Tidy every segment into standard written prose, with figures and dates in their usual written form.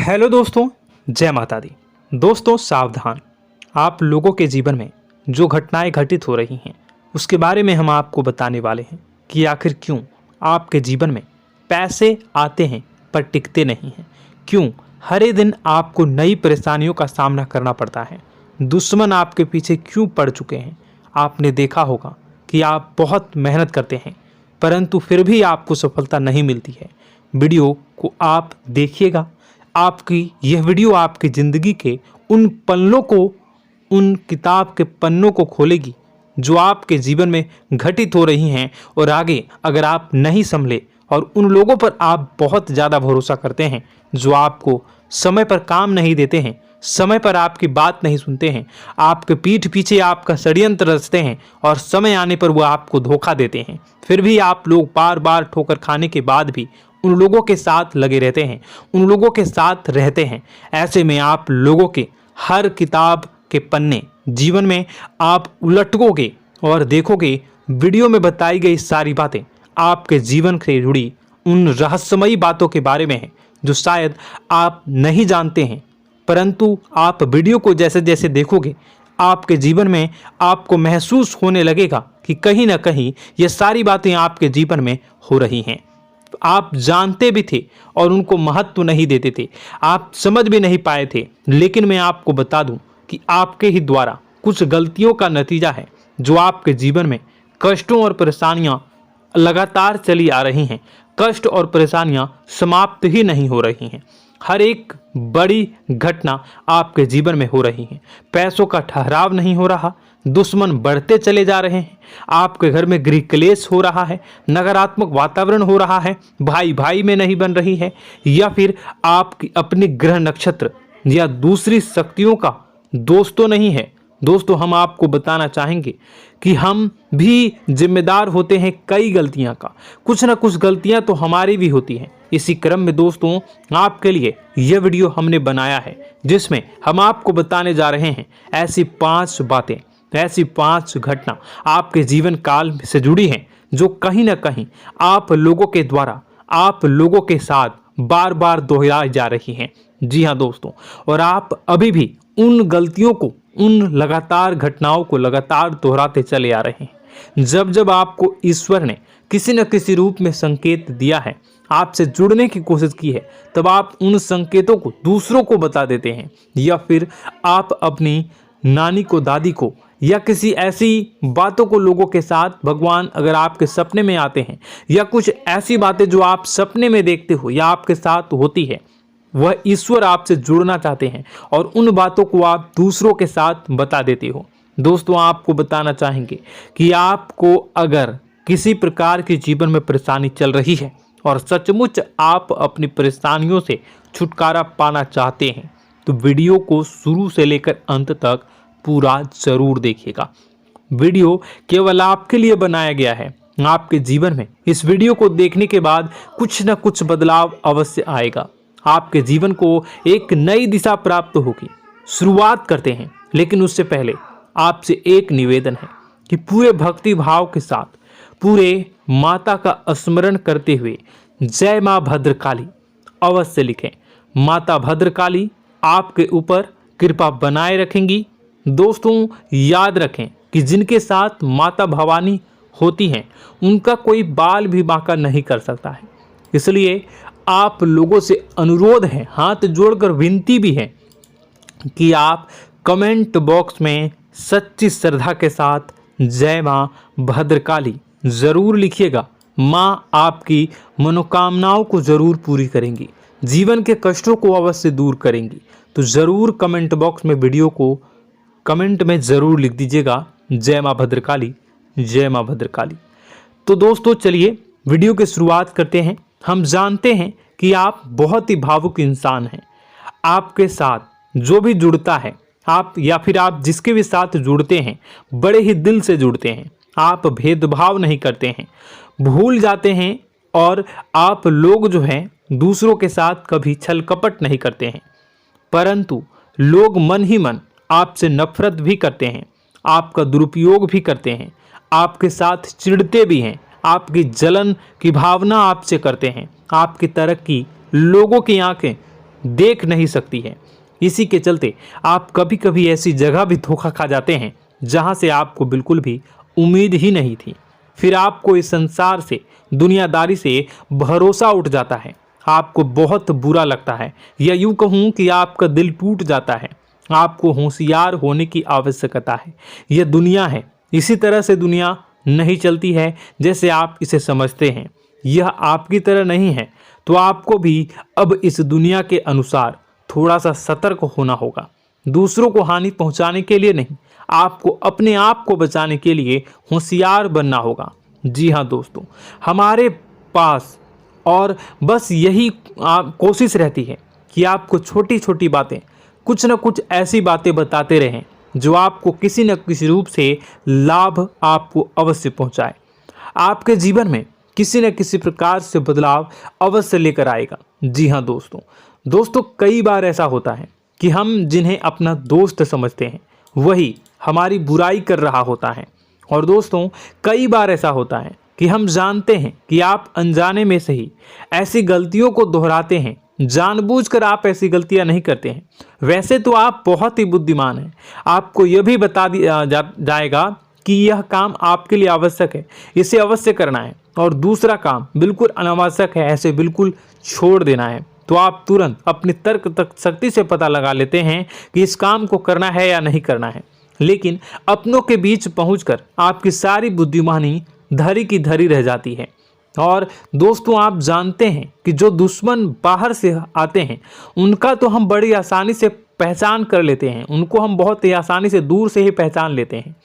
Hello दोस्तों, जय माता दी। दोस्तों सावधान, आप लोगों के जीवन में जो घटनाएं घटित हो रही हैं उसके बारे में हम आपको बताने वाले हैं कि आखिर क्यों आपके जीवन में पैसे आते हैं पर टिकते नहीं हैं। क्यों हर दिन आपको नई परेशानियों का सामना करना पड़ता है। दुश्मन आपके पीछे क्यों पड़ चुके हैं। आपने देखा होगा कि आप बहुत मेहनत करते हैं परंतु फिर भी आपको सफलता नहीं मिलती है। वीडियो को आप देखिएगा। आपकी यह वीडियो आपकी ज़िंदगी के उन पन्नों को, उन किताब के पन्नों को खोलेगी जो आपके जीवन में घटित हो रही हैं। और आगे अगर आप नहीं संभले और उन लोगों पर आप बहुत ज़्यादा भरोसा करते हैं जो आपको समय पर काम नहीं देते हैं, समय पर आपकी बात नहीं सुनते हैं, आपके पीठ पीछे आपका षड्यंत्र रचते हैं और समय आने पर वो आपको धोखा देते हैं, फिर भी आप लोग बार बार ठोकर खाने के बाद भी उन लोगों के साथ लगे रहते हैं, उन लोगों के साथ रहते हैं। ऐसे में आप लोगों के हर किताब के पन्ने जीवन में आप उलटोगे और देखोगे वीडियो में बताई गई सारी बातें आपके जीवन से जुड़ी उन रहस्यमयी बातों के बारे में हैं जो शायद आप नहीं जानते हैं। परंतु आप वीडियो को जैसे जैसे देखोगे आपके जीवन में आपको महसूस होने लगेगा कि कहीं ना कहीं ये सारी बातें आपके जीवन में हो रही हैं। आप जानते भी थे और उनको महत्व नहीं देते थे, आप समझ भी नहीं पाए थे। लेकिन मैं आपको बता दूं कि आपके ही द्वारा कुछ गलतियों का नतीजा है जो आपके जीवन में कष्टों और परेशानियां लगातार चली आ रही हैं। कष्ट और परेशानियां समाप्त ही नहीं हो रही हैं। हर एक बड़ी घटना आपके जीवन में हो रही है। पैसों का ठहराव नहीं हो रहा, दुश्मन बढ़ते चले जा रहे हैं, आपके घर में गृह क्लेश हो रहा है, नकारात्मक वातावरण हो रहा है, भाई भाई में नहीं बन रही है, या फिर आपकी अपनी ग्रह नक्षत्र या दूसरी शक्तियों का दोष तो नहीं है। दोस्तों हम आपको बताना चाहेंगे कि हम भी जिम्मेदार होते हैं कई गलतियां का। कुछ ना कुछ गलतियां तो हमारी भी होती हैं। इसी क्रम में दोस्तों आपके लिए यह वीडियो हमने बनाया है जिसमें हम आपको बताने जा रहे हैं ऐसी 5 बातें, ऐसी 5 घटना आपके जीवन काल से जुड़ी हैं जो कहीं ना कहीं आप लोगों के द्वारा आप लोगों के साथ बार बार दोहराई जा रही हैं। जी हाँ दोस्तों, और आप अभी भी उन गलतियों को, उन लगातार घटनाओं को लगातार दोहराते चले आ रहे हैं। जब जब आपको ईश्वर ने किसी न किसी रूप में संकेत दिया है, आपसे जुड़ने की कोशिश की है, तब आप उन संकेतों को दूसरों को बता देते हैं, या फिर आप अपनी नानी को, दादी को, या किसी ऐसी बातों को लोगों के साथ, भगवान अगर आपके सपने में आते हैं या कुछ ऐसी बातें जो आप सपने में देखते हो या आपके साथ होती है, वह ईश्वर आपसे जुड़ना चाहते हैं और उन बातों को आप दूसरों के साथ बता देते हो। दोस्तों आपको बताना चाहेंगे कि आपको अगर किसी प्रकार की जीवन में परेशानी चल रही है और सचमुच आप अपनी परेशानियों से छुटकारा पाना चाहते हैं तो वीडियो को शुरू से लेकर अंत तक पूरा जरूर देखिएगा। वीडियो केवल आपके लिए बनाया गया है। आपके जीवन में इस वीडियो को देखने के बाद कुछ न कुछ बदलाव अवश्य आएगा। आपके जीवन को एक नई दिशा प्राप्त होगी। शुरुआत करते हैं, लेकिन उससे पहले आपसे एक निवेदन है कि पूरे भक्ति भाव के साथ, पूरे माता का स्मरण करते हुए जय मां भद्रकाली अवश्य लिखें। माता भद्रकाली आपके ऊपर कृपा बनाए रखेंगी। दोस्तों याद रखें कि जिनके साथ माता भवानी होती हैं उनका कोई बाल भी बांका नहीं कर सकता है। इसलिए आप लोगों से अनुरोध है, हाथ जोड़कर विनती भी है कि आप कमेंट बॉक्स में सच्ची श्रद्धा के साथ जय मां भद्रकाली ज़रूर लिखिएगा। मां आपकी मनोकामनाओं को ज़रूर पूरी करेंगी, जीवन के कष्टों को अवश्य दूर करेंगी। तो ज़रूर कमेंट बॉक्स में वीडियो को कमेंट में ज़रूर लिख दीजिएगा जय मां भद्रकाली, जय मां भद्रकाली। तो दोस्तों चलिए वीडियो की शुरुआत करते हैं। हम जानते हैं कि आप बहुत ही भावुक इंसान हैं। आपके साथ जो भी जुड़ता है, आप या फिर आप जिसके भी साथ जुड़ते हैं बड़े ही दिल से जुड़ते हैं। आप भेदभाव नहीं करते हैं, भूल जाते हैं, और आप लोग जो हैं दूसरों के साथ कभी छल कपट नहीं करते हैं। परंतु लोग मन ही मन आपसे नफरत भी करते हैं, आपका दुरुपयोग भी करते हैं, आपके साथ चिढ़ते भी हैं, आपकी जलन की भावना आपसे करते हैं। आपकी तरक्की लोगों की आंखें देख नहीं सकती है। इसी के चलते आप कभी कभी ऐसी जगह भी धोखा खा जाते हैं जहां से आपको बिल्कुल भी उम्मीद ही नहीं थी। फिर आपको इस संसार से, दुनियादारी से भरोसा उठ जाता है। आपको बहुत बुरा लगता है, या यूं कहूं कि आपका दिल टूट जाता है। आपको होशियार होने की आवश्यकता है। यह दुनिया है, इसी तरह से दुनिया नहीं चलती है जैसे आप इसे समझते हैं। यह आपकी तरह नहीं है, तो आपको भी अब इस दुनिया के अनुसार थोड़ा सा सतर्क होना होगा। दूसरों को हानि पहुंचाने के लिए नहीं, आपको अपने आप को बचाने के लिए होशियार बनना होगा। जी हाँ दोस्तों, हमारे पास और बस यही कोशिश रहती है कि आपको छोटी छोटी बातें, कुछ न कुछ ऐसी बातें बताते रहें जो आपको किसी न किसी रूप से लाभ आपको अवश्य पहुंचाए, आपके जीवन में किसी न किसी प्रकार से बदलाव अवश्य लेकर आएगा। जी हाँ दोस्तों, कई बार ऐसा होता है कि हम जिन्हें अपना दोस्त समझते हैं वही हमारी बुराई कर रहा होता है। और दोस्तों, कई बार ऐसा होता है कि हम जानते हैं कि आप अनजाने में से ही ऐसी गलतियों को दोहराते हैं। जानबूझकर आप ऐसी गलतियां नहीं करते हैं। वैसे तो आप बहुत ही बुद्धिमान हैं। आपको यह भी बता दिया जाएगा कि यह काम आपके लिए आवश्यक है, इसे अवश्य करना है, और दूसरा काम बिल्कुल अनावश्यक है, ऐसे बिल्कुल छोड़ देना है। तो आप तुरंत अपनी तर्क शक्ति से पता लगा लेते हैं कि इस काम को करना है या नहीं करना है। लेकिन अपनों के बीच पहुंचकर आपकी सारी बुद्धिमानी धरी की धरी रह जाती है। और दोस्तों, आप जानते हैं कि जो दुश्मन बाहर से आते हैं उनका तो हम बड़ी आसानी से पहचान कर लेते हैं, उनको हम बहुत ही आसानी से दूर से ही पहचान लेते हैं,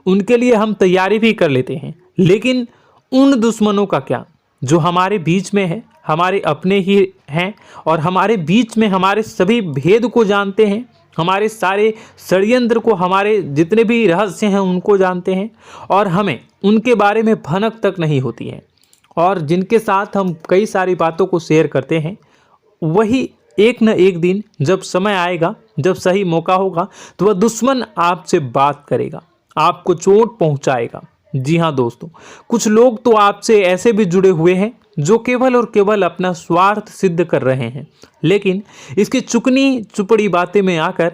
उनके लिए हम तैयारी भी कर लेते हैं। लेकिन उन दुश्मनों का क्या जो हमारे बीच में है, हमारे अपने ही हैं, और हमारे बीच में हमारे सभी भेद को जानते हैं, हमारे सारे षड्यंत्र को, हमारे जितने भी रहस्य हैं उनको जानते हैं, और हमें उनके बारे में भनक तक नहीं होती है, और जिनके साथ हम कई सारी बातों को शेयर करते हैं, वही एक न एक दिन जब समय आएगा, जब सही मौका होगा, तो वह दुश्मन आपसे बात करेगा, आपको चोट पहुंचाएगा। जी हाँ दोस्तों, कुछ लोग तो आपसे ऐसे भी जुड़े हुए हैं जो केवल और केवल अपना स्वार्थ सिद्ध कर रहे हैं। लेकिन इसकी चुकनी चुपड़ी बातें में आकर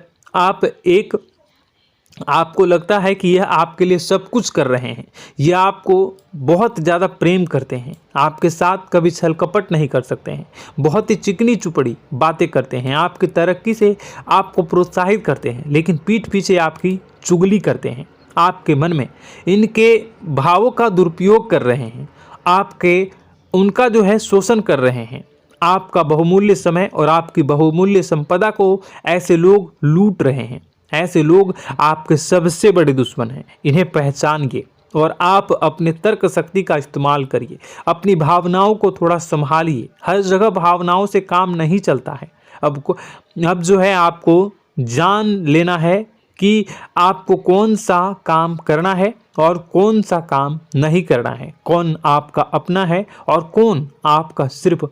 आपको लगता है कि यह आपके लिए सब कुछ कर रहे हैं, यह आपको बहुत ज़्यादा प्रेम करते हैं, आपके साथ कभी छल कपट नहीं कर सकते हैं, बहुत ही चिकनी चुपड़ी बातें करते हैं, आपकी तरक्की से आपको प्रोत्साहित करते हैं, लेकिन पीठ पीछे आपकी चुगली करते हैं, आपके मन में इनके भावों का दुरुपयोग कर रहे हैं, उनका जो है शोषण कर रहे हैं। आपका बहुमूल्य समय और आपकी बहुमूल्य संपदा को ऐसे लोग लूट रहे हैं। ऐसे लोग आपके सबसे बड़े दुश्मन हैं। इन्हें पहचानिए और आप अपने तर्क शक्ति का इस्तेमाल करिए। अपनी भावनाओं को थोड़ा संभालिए। हर जगह भावनाओं से काम नहीं चलता है। अब जो है आपको जान लेना है कि आपको कौन सा काम करना है और कौन सा काम नहीं करना है, कौन आपका अपना है और कौन आपका सिर्फ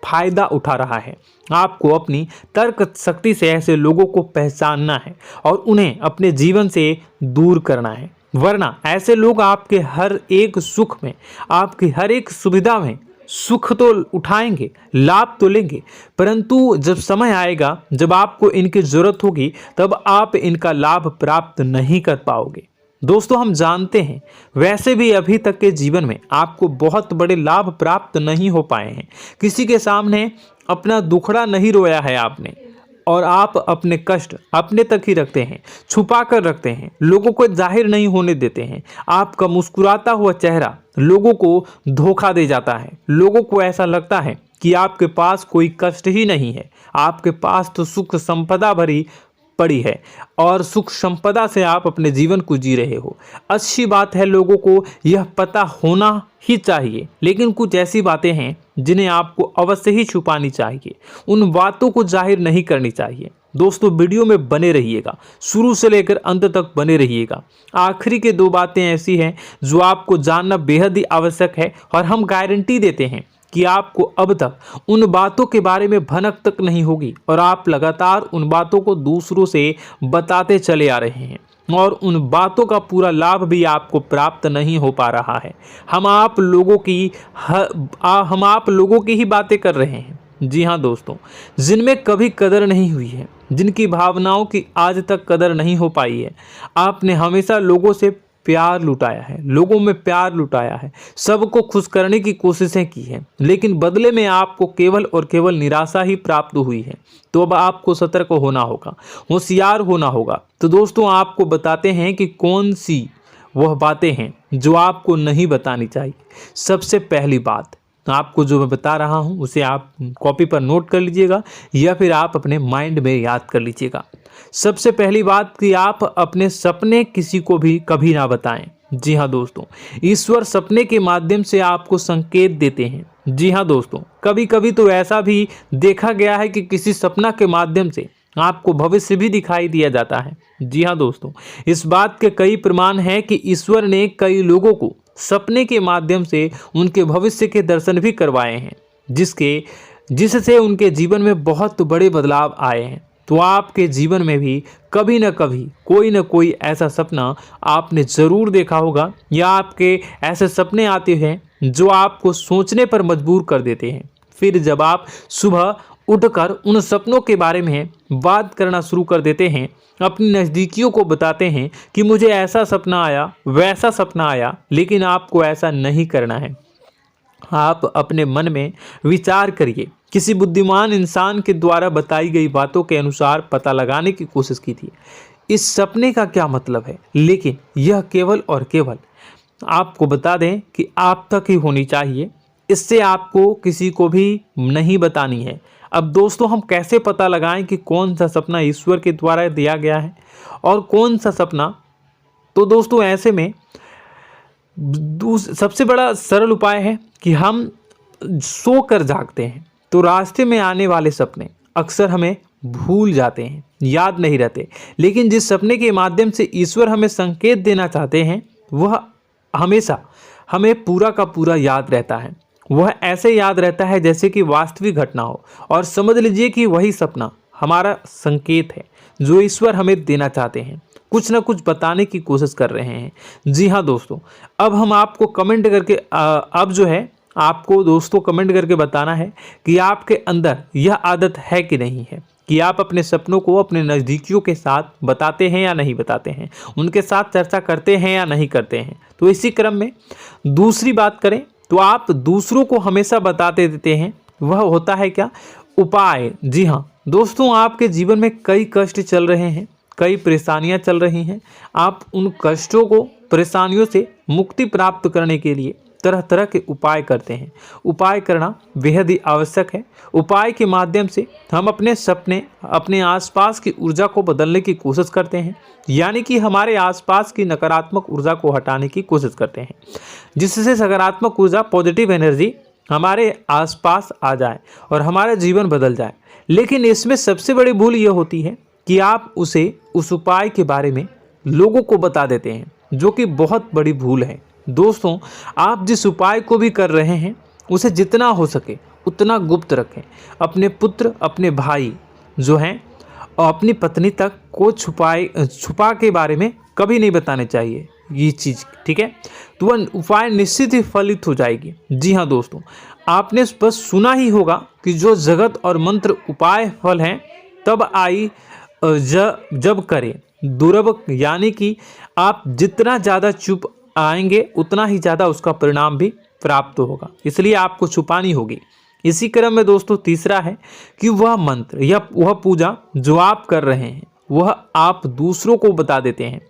फायदा उठा रहा है। आपको अपनी तर्क शक्ति से ऐसे लोगों को पहचानना है और उन्हें अपने जीवन से दूर करना है, वरना ऐसे लोग आपके हर एक सुख में, आपकी हर एक सुविधा में सुख तो उठाएंगे, लाभ तो लेंगे, परंतु जब समय आएगा, जब आपको इनकी जरूरत होगी, तब आप इनका लाभ प्राप्त नहीं कर पाओगे। दोस्तों, हम जानते हैं वैसे भी अभी तक के जीवन में आपको बहुत बड़े लाभ प्राप्त नहीं हो पाए हैं। किसी के सामने अपना दुखड़ा नहीं रोया है आपने, और आप अपने कष्ट अपने तक ही रखते हैं, छुपा कर रखते हैं, लोगों को जाहिर नहीं होने देते हैं। आपका मुस्कुराता हुआ चेहरा लोगों को धोखा दे जाता है। लोगों को ऐसा लगता है कि आपके पास कोई कष्ट ही नहीं है, आपके पास तो सुख संपदा भरी पड़ी है और सुख संपदा से आप अपने जीवन को जी रहे हो। अच्छी बात है, लोगों को यह पता होना ही चाहिए, लेकिन कुछ ऐसी बातें हैं जिन्हें आपको अवश्य ही छुपानी चाहिए। उन बातों को जाहिर नहीं करनी चाहिए। दोस्तों, वीडियो में बने रहिएगा, शुरू से लेकर अंत तक बने रहिएगा। आखिरी के 2 बातें ऐसी हैं जो आपको जानना बेहद ही आवश्यक है, और हम गारंटी देते हैं कि आपको अब तक उन बातों के बारे में भनक तक नहीं होगी, और आप लगातार उन बातों को दूसरों से बताते चले आ रहे हैं, और उन बातों का पूरा लाभ भी आपको प्राप्त नहीं हो पा रहा है। हम आप लोगों की ही बातें कर रहे हैं, जी हाँ दोस्तों, जिनमें कभी कदर नहीं हुई है, जिनकी भावनाओं की आज तक कदर नहीं हो पाई है। आपने हमेशा लोगों से प्यार लुटाया है, लोगों में प्यार लुटाया है, सबको खुश करने की कोशिशें की हैं, लेकिन बदले में आपको केवल और केवल निराशा ही प्राप्त हुई है। तो अब आपको सतर्क होना होगा, होशियार होना होगा। तो दोस्तों आपको बताते हैं कि कौन सी वह बातें हैं जो आपको नहीं बतानी चाहिए। सबसे पहली बात आपको जो मैं बता रहा हूं उसे आप कॉपी पर नोट कर लीजिएगा या फिर आप अपने माइंड में याद कर लीजिएगा। सबसे पहली बात कि आप अपने सपने किसी को भी कभी ना बताएं। जी हाँ दोस्तों, ईश्वर सपने के माध्यम से आपको संकेत देते हैं। जी हाँ दोस्तों, कभी कभी तो ऐसा भी देखा गया है कि किसी सपना के माध्यम से आपको भविष्य भी दिखाई दिया जाता है। जी हाँ दोस्तों, इस बात के कई प्रमाण हैं कि ईश्वर ने कई लोगों को सपने के माध्यम से उनके भविष्य के दर्शन भी करवाए हैं, जिससे उनके जीवन में बहुत बड़े बदलाव आए हैं। तो आपके जीवन में भी कभी न कभी कोई न कोई ऐसा सपना आपने ज़रूर देखा होगा, या आपके ऐसे सपने आते हैं जो आपको सोचने पर मजबूर कर देते हैं। फिर जब आप सुबह उठकर उन सपनों के बारे में बात करना शुरू कर देते हैं, अपनी नज़दीकियों को बताते हैं कि मुझे ऐसा सपना आया, वैसा सपना आया, लेकिन आपको ऐसा नहीं करना है। आप अपने मन में विचार करिए। किसी बुद्धिमान इंसान के द्वारा बताई गई बातों के अनुसार पता लगाने की कोशिश की थी इस सपने का क्या मतलब है, लेकिन यह केवल और केवल आपको बता दें कि आप तक ही होनी चाहिए। इससे आपको किसी को भी नहीं बतानी है। अब दोस्तों हम कैसे पता लगाएं कि कौन सा सपना ईश्वर के द्वारा दिया गया है और कौन सा सपना? तो दोस्तों ऐसे में सबसे बड़ा सरल उपाय है कि हम सोकर जागते हैं तो रास्ते में आने वाले सपने अक्सर हमें भूल जाते हैं, याद नहीं रहते। लेकिन जिस सपने के माध्यम से ईश्वर हमें संकेत देना चाहते हैं वह हमेशा हमें पूरा का पूरा याद रहता है। वह ऐसे याद रहता है जैसे कि वास्तविक घटना हो, और समझ लीजिए कि वही सपना हमारा संकेत है जो ईश्वर हमें देना चाहते हैं, कुछ ना कुछ बताने की कोशिश कर रहे हैं। जी हाँ दोस्तों, अब हम आपको कमेंट करके अब जो है आपको दोस्तों कमेंट करके बताना है कि आपके अंदर यह आदत है कि नहीं है, कि आप अपने सपनों को अपने नज़दीकियों के साथ बताते हैं या नहीं बताते हैं, उनके साथ चर्चा करते हैं या नहीं करते हैं। तो इसी क्रम में दूसरी बात करें तो आप दूसरों को हमेशा बताते देते हैं, वह होता है क्या? उपाय। जी हाँ दोस्तों, आपके जीवन में कई कष्ट चल रहे हैं, कई परेशानियां चल रही हैं। आप उन कष्टों को, परेशानियों से मुक्ति प्राप्त करने के लिए तरह तरह के उपाय करते हैं। उपाय करना बेहद ही आवश्यक है। उपाय के माध्यम से हम अपने सपने, अपने आसपास की ऊर्जा को बदलने की कोशिश करते हैं, यानी कि हमारे आसपास की नकारात्मक ऊर्जा को हटाने की कोशिश करते हैं, जिससे सकारात्मक ऊर्जा, पॉजिटिव एनर्जी हमारे आसपास आ जाए और हमारा जीवन बदल जाए। लेकिन इसमें सबसे बड़ी भूल यह होती है कि आप उस उपाय के बारे में लोगों को बता देते हैं, जो कि बहुत बड़ी भूल है। दोस्तों आप जिस उपाय को भी कर रहे हैं उसे जितना हो सके उतना गुप्त रखें। अपने पुत्र, अपने भाई जो हैं और अपनी पत्नी तक को छुपा के बारे में कभी नहीं बताने चाहिए ये चीज़, ठीक है? तो वह उपाय निश्चित ही फलित हो जाएगी। जी हाँ दोस्तों, आपने बस सुना ही होगा कि जो जगत और मंत्र उपाय फल हैं तब आई जब करें दुर्लभ, यानी कि आप जितना ज़्यादा चुप आएंगे उतना ही ज़्यादा उसका परिणाम भी प्राप्त होगा, इसलिए आपको छुपानी होगी। इसी क्रम में दोस्तों तीसरा है कि वह मंत्र या वह पूजा जो आप कर रहे हैं वह आप दूसरों को बता देते हैं।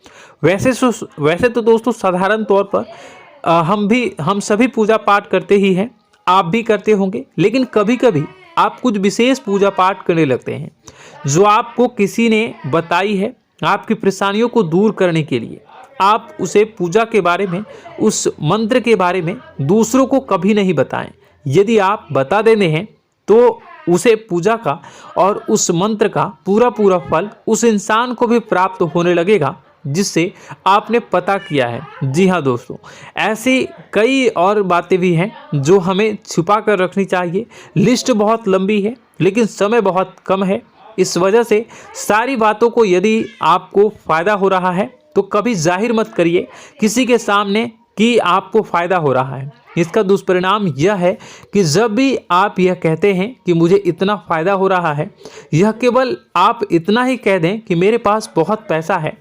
वैसे तो दोस्तों साधारण तौर पर हम सभी पूजा पाठ करते ही हैं, आप भी करते होंगे, लेकिन कभी कभी आप कुछ विशेष पूजा पाठ करने लगते हैं जो आपको किसी ने बताई है आपकी परेशानियों को दूर करने के लिए। आप उसे पूजा के बारे में, उस मंत्र के बारे में दूसरों को कभी नहीं बताएं। यदि आप बता देते हैं तो उसे पूजा का और उस मंत्र का पूरा पूरा फल उस इंसान को भी प्राप्त होने लगेगा जिससे आपने पता किया है। जी हाँ दोस्तों, ऐसी कई और बातें भी हैं जो हमें छुपा कर रखनी चाहिए। लिस्ट बहुत लंबी है लेकिन समय बहुत कम है, इस वजह से सारी बातों को यदि आपको फ़ायदा हो रहा है तो कभी जाहिर मत करिए, किसी के सामने कि आपको फ़ायदा हो रहा है। इसका दुष्परिणाम यह है कि जब भी आप यह कहते हैं कि मुझे इतना फ़ायदा हो रहा है, यह केवल आप इतना ही कह दें कि मेरे पास बहुत पैसा है,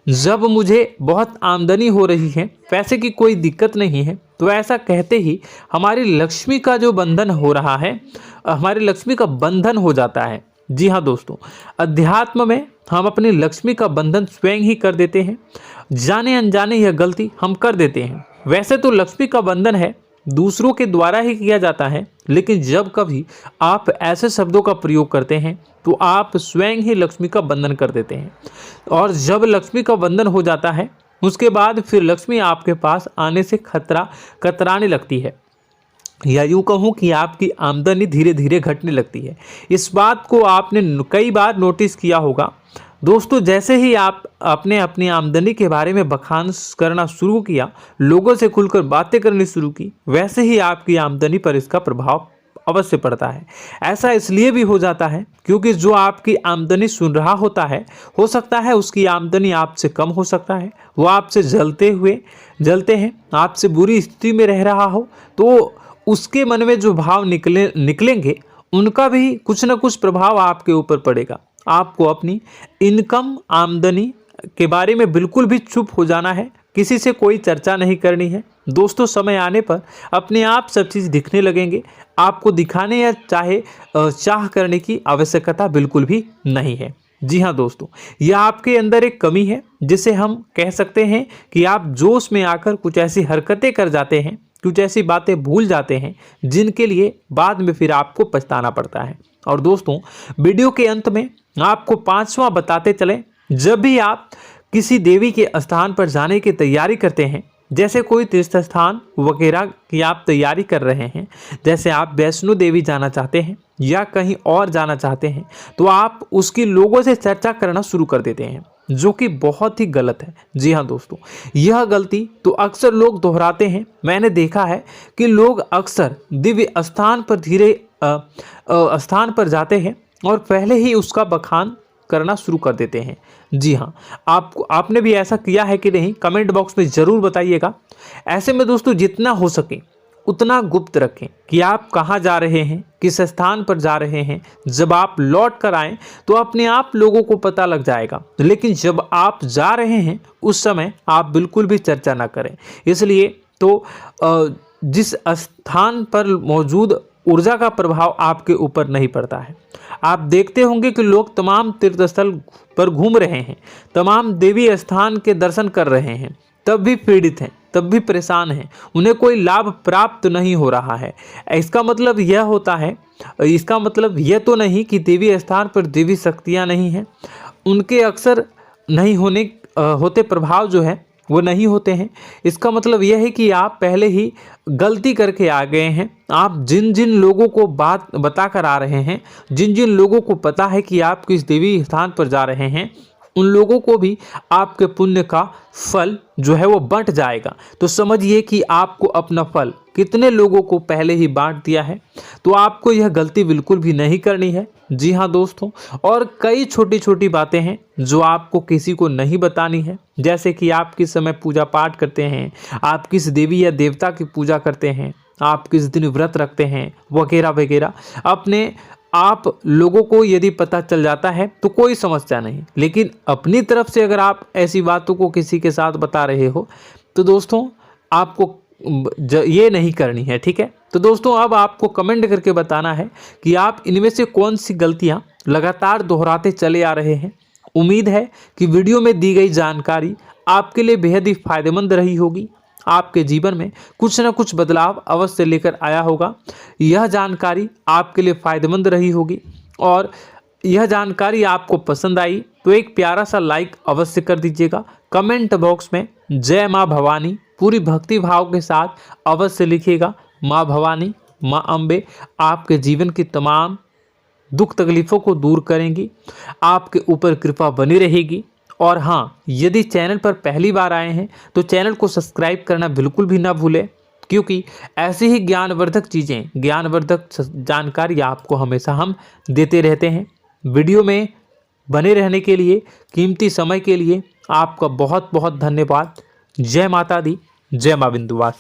जब मुझे बहुत आमदनी हो रही है, पैसे की कोई दिक्कत नहीं है, तो ऐसा कहते ही हमारी लक्ष्मी का जो बंधन हो रहा है, हमारी लक्ष्मी का बंधन हो जाता है। जी हाँ दोस्तों, अध्यात्म में हम अपनी लक्ष्मी का बंधन स्वयं ही कर देते हैं। जाने अनजाने यह गलती हम कर देते हैं। वैसे तो लक्ष्मी का बंधन है दूसरों के द्वारा ही किया जाता है, लेकिन जब कभी आप ऐसे शब्दों का प्रयोग करते हैं तो आप स्वयं ही लक्ष्मी का बंधन कर देते हैं। और जब लक्ष्मी का बंधन हो जाता है, उसके बाद फिर लक्ष्मी आपके पास आने से कतराने लगती है, या यूँ कहूँ कि आपकी आमदनी धीरे धीरे घटने लगती है। इस बात को आपने कई बार नोटिस किया होगा दोस्तों। जैसे ही आप अपने अपनी आमदनी के बारे में बखान करना शुरू किया, लोगों से खुलकर बातें करनी शुरू की, वैसे ही आपकी आमदनी पर इसका प्रभाव अवश्य पड़ता है। ऐसा इसलिए भी हो जाता है क्योंकि जो आपकी आमदनी सुन रहा होता है, हो सकता है उसकी आमदनी आपसे कम हो सकता है, वो आपसे जलते हैं, आपसे बुरी स्थिति में रह रहा हो, तो उसके मन में जो भाव निकलेंगे उनका भी कुछ न कुछ प्रभाव आपके ऊपर पड़ेगा। आपको अपनी इनकम आमदनी के बारे में बिल्कुल भी चुप हो जाना है, किसी से कोई चर्चा नहीं करनी है दोस्तों। समय आने पर अपने आप सब चीज़ दिखने लगेंगे। आपको दिखाने या चाह करने की आवश्यकता बिल्कुल भी नहीं है। जी हाँ दोस्तों, यह आपके अंदर एक कमी है, जिसे हम कह सकते हैं कि आप जोश में आकर कुछ ऐसी हरकतें कर जाते हैं, कुछ ऐसी बातें भूल जाते हैं जिनके लिए बाद में फिर आपको पछताना पड़ता है। और दोस्तों, वीडियो के अंत में आपको 5वां बताते चलें, जब भी आप किसी देवी के स्थान पर जाने की तैयारी करते हैं, जैसे कोई तीर्थ स्थान वगैरह की आप तैयारी कर रहे हैं, जैसे आप वैष्णो देवी जाना चाहते हैं या कहीं और जाना चाहते हैं, तो आप उसकी लोगों से चर्चा करना शुरू कर देते हैं, जो कि बहुत ही गलत है। जी हाँ दोस्तों, यह गलती तो अक्सर लोग दोहराते हैं। मैंने देखा है कि लोग अक्सर दिव्य स्थान पर जाते हैं और पहले ही उसका बखान करना शुरू कर देते हैं। जी हाँ, आपने भी ऐसा किया है कि नहीं, कमेंट बॉक्स में ज़रूर बताइएगा। ऐसे में दोस्तों, जितना हो सके उतना गुप्त रखें कि आप कहाँ जा रहे हैं, किस स्थान पर जा रहे हैं। जब आप लौट कर आएँ तो अपने आप लोगों को पता लग जाएगा, लेकिन जब आप जा रहे हैं उस समय आप बिल्कुल भी चर्चा ना करें। इसलिए तो जिस स्थान पर मौजूद ऊर्जा का प्रभाव आपके ऊपर नहीं पड़ता है। आप देखते होंगे कि लोग तमाम तीर्थ स्थल पर घूम रहे हैं, तमाम देवी स्थान के दर्शन कर रहे हैं, तब भी पीड़ित हैं, तब भी परेशान हैं, उन्हें कोई लाभ प्राप्त नहीं हो रहा है। इसका मतलब यह तो नहीं कि देवी स्थान पर देवी शक्तियाँ नहीं हैं, उनके अक्सर नहीं होते प्रभाव जो है वो नहीं होते हैं। इसका मतलब यह है कि आप पहले ही गलती करके आ गए हैं। आप जिन जिन लोगों को बात बता कर आ रहे हैं, जिन जिन लोगों को पता है कि आप किस देवी स्थान पर जा रहे हैं, उन लोगों को भी आपके पुण्य का फल जो है वो बंट जाएगा। तो समझिए कि आपको अपना फल कितने लोगों को पहले ही बांट दिया है। तो आपको यह गलती बिल्कुल भी नहीं करनी है। जी हाँ दोस्तों, और कई छोटी छोटी बातें हैं जो आपको किसी को नहीं बतानी है, जैसे कि आप किस समय पूजा पाठ करते हैं, आप किस देवी या देवता की पूजा करते हैं, आप किस दिन व्रत रखते हैं, वगैरह वगैरह। अपने आप लोगों को यदि पता चल जाता है तो कोई समस्या नहीं, लेकिन अपनी तरफ से अगर आप ऐसी बातों को किसी के साथ बता रहे हो तो दोस्तों आपको ये नहीं करनी है, ठीक है। तो दोस्तों, अब आपको कमेंट करके बताना है कि आप इनमें से कौन सी गलतियां लगातार दोहराते चले आ रहे हैं। उम्मीद है कि वीडियो में दी गई जानकारी आपके लिए बेहद ही फायदेमंद रही होगी, आपके जीवन में कुछ न कुछ बदलाव अवश्य लेकर आया होगा। यह जानकारी आपके लिए फायदेमंद रही होगी और यह जानकारी आपको पसंद आई तो एक प्यारा सा लाइक अवश्य कर दीजिएगा। कमेंट बॉक्स में जय माँ भवानी पूरी भक्ति भाव के साथ अवश्य लिखिएगा। माँ भवानी, माँ अम्बे आपके जीवन की तमाम दुख तकलीफ़ों को दूर करेंगी, आपके ऊपर कृपा बनी रहेगी। और हाँ, यदि चैनल पर पहली बार आए हैं तो चैनल को सब्सक्राइब करना बिल्कुल भी ना भूलें, क्योंकि ऐसी ही ज्ञानवर्धक चीज़ें, ज्ञानवर्धक जानकारी आपको हमेशा हम देते रहते हैं। वीडियो में बने रहने के लिए, कीमती समय के लिए आपका बहुत बहुत धन्यवाद। जय माता दी, जय मां विंध्यवासिनी।